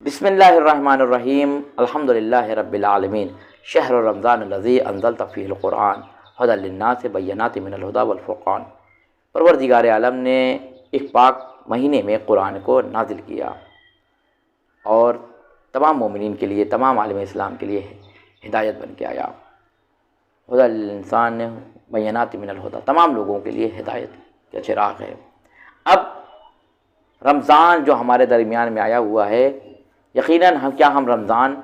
بسم اللہ الرحمن الرحیم الحمدللہ رب العالمین شہر رمضان الذی انزلت فیہ القرآن ھدی للناس بینات من الھدی والفرقان۔ پروردگار عالم نے ایک پاک مہینے میں قرآن کو نازل کیا اور تمام مومنین کے لیے، تمام عالم اسلام کے لیے ہدایت بن کے آیا۔ ھدی للانسان بینات من الھدی، تمام لوگوں کے لیے ہدایت کا چراغ ہے۔ اب رمضان جو ہمارے درمیان میں آیا ہوا ہے، یقیناً ہم رمضان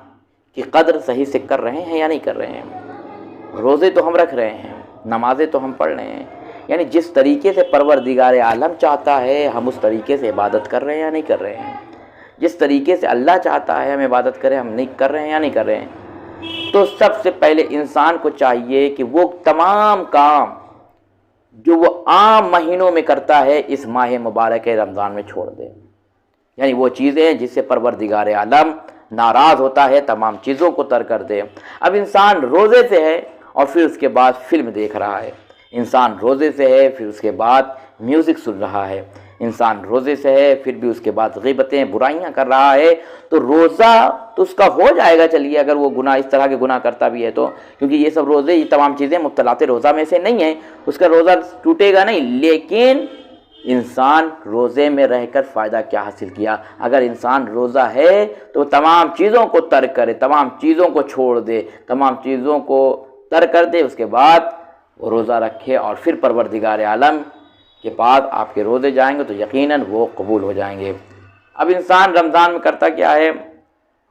کی قدر صحیح سے کر رہے ہیں یا نہیں کر رہے ہیں؟ روزے تو ہم رکھ رہے ہیں، نمازیں تو ہم پڑھ رہے ہیں، یعنی جس طریقے سے پروردگار عالم چاہتا ہے ہم اس طریقے سے عبادت کر رہے ہیں یا نہیں کر رہے ہیں؟ جس طریقے سے اللہ چاہتا ہے ہم عبادت کریں، ہم نہیں کر رہے ہیں یا نہیں کر رہے ہیں؟ تو سب سے پہلے انسان کو چاہیے کہ وہ تمام کام جو وہ عام مہینوں میں کرتا ہے اس ماہ مبارک رمضان میں چھوڑ دے، یعنی وہ چیزیں جس سے پروردگار عالم ناراض ہوتا ہے تمام چیزوں کو ترک کر دے۔ اب انسان روزے سے ہے اور پھر اس کے بعد فلم دیکھ رہا ہے، انسان روزے سے ہے پھر اس کے بعد میوزک سن رہا ہے، انسان روزے سے ہے پھر بھی اس کے بعد غیبتیں برائیاں کر رہا ہے، تو روزہ تو اس کا ہو جائے گا، چلیے اگر وہ گناہ اس طرح کے گناہ کرتا بھی ہے تو، کیونکہ یہ سب روزے، یہ تمام چیزیں مبطلات روزہ میں سے نہیں ہیں، اس کا روزہ ٹوٹے گا نہیں۔ لیکن انسان روزے میں رہ کر فائدہ کیا حاصل کیا؟ اگر انسان روزہ ہے تو تمام چیزوں کو ترک کرے، تمام چیزوں کو چھوڑ دے، تمام چیزوں کو ترک کر دے، اس کے بعد وہ روزہ رکھے اور پھر پروردگار عالم کے پاس آپ کے روزے جائیں گے تو یقیناً وہ قبول ہو جائیں گے۔ اب انسان رمضان میں کرتا کیا ہے؟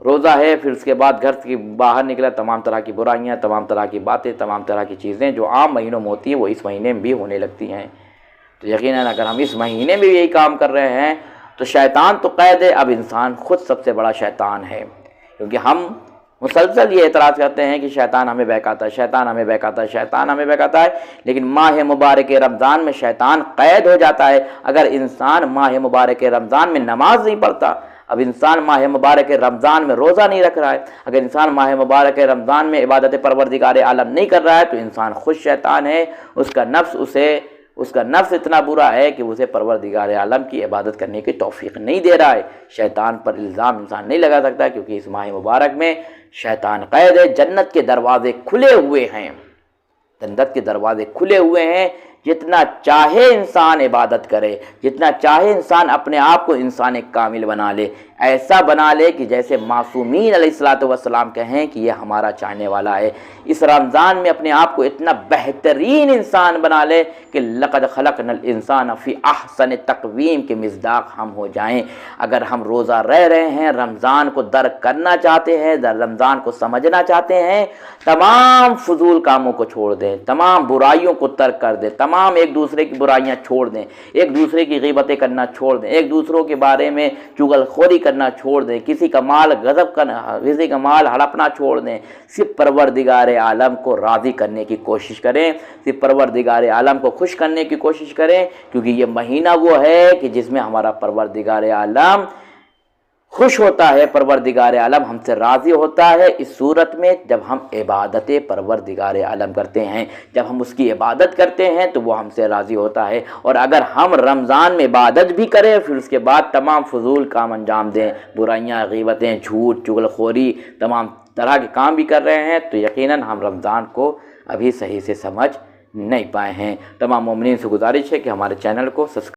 روزہ ہے پھر اس کے بعد گھر سے باہر نکلا، تمام طرح کی برائیاں، تمام طرح کی باتیں، تمام طرح کی چیزیں جو عام مہینوں میں ہوتی ہیں وہ اس مہینے میں بھی ہونے لگتی ہیں۔ تو یقیناً اگر ہم اس مہینے میں یہی کام کر رہے ہیں تو شیطان تو قید ہے، اب انسان خود سب سے بڑا شیطان ہے، کیونکہ ہم مسلسل یہ اعتراض کرتے ہیں کہ شیطان ہمیں بہکاتا ہے، شیطان ہمیں بہکاتا ہے، شیطان ہمیں بہکاتا ہے، لیکن ماہ مبارک رمضان میں شیطان قید ہو جاتا ہے۔ اگر انسان ماہ مبارک رمضان میں نماز نہیں پڑھتا، اب انسان ماہ مبارک رمضان میں روزہ نہیں رکھ رہا ہے، اگر انسان ماہ مبارک رمضان میں عبادت پروردگار عالم نہیں کر رہا ہے تو انسان خود شیطان ہے، اس کا نفس اتنا برا ہے کہ اسے پروردگار عالم کی عبادت کرنے کی توفیق نہیں دے رہا ہے۔ شیطان پر الزام انسان نہیں لگا سکتا کیونکہ اس ماہ مبارک میں شیطان قید ہے۔ جنت کے دروازے کھلے ہوئے ہیں، جنت کے دروازے کھلے ہوئے ہیں، جتنا چاہے انسان عبادت کرے، جتنا چاہے انسان اپنے آپ کو انسان کامل بنا لے، ایسا بنا لے کہ جیسے معصومین علیہ السلام کہیں کہ یہ ہمارا چاہنے والا ہے۔ اس رمضان میں اپنے آپ کو اتنا بہترین انسان بنا لے کہ لقد خلقنا الانسان فی احسن تقویم کے مصداق ہم ہو جائیں۔ اگر ہم روزہ رہ رہے ہیں، رمضان کو درک کرنا چاہتے ہیں، رمضان کو سمجھنا چاہتے ہیں، تمام فضول کاموں کو چھوڑ دیں، تمام برائیوں کو ترک کر دیں، تمام ایک دوسرے کی برائیاں چھوڑ دیں، ایک دوسرے کی غیبتیں کرنا چھوڑ دیں، ایک دوسروں کے بارے میں چغل خوری کرنا چھوڑ دیں، کسی کا مال غصب کرنا، کسی کا مال ہڑپنا چھوڑ دیں، صرف پروردگار عالم کو راضی کرنے کی کوشش کریں، صرف پروردگار عالم کو خوش کرنے کی کوشش کریں، کیونکہ یہ مہینہ وہ ہے کہ جس میں ہمارا پروردگار عالم خوش ہوتا ہے، پروردگار عالم ہم سے راضی ہوتا ہے اس صورت میں جب ہم عبادت پروردگار عالم کرتے ہیں، جب ہم اس کی عبادت کرتے ہیں تو وہ ہم سے راضی ہوتا ہے۔ اور اگر ہم رمضان میں عبادت بھی کریں پھر اس کے بعد تمام فضول کام انجام دیں، برائیاں، غیبتیں، جھوٹ، چغل خوری، تمام طرح کے کام بھی کر رہے ہیں، تو یقیناً ہم رمضان کو ابھی صحیح سے سمجھ نہیں پائے ہیں۔ تمام مومنین سے گزارش ہے کہ ہمارے چینل کو سبسکرائب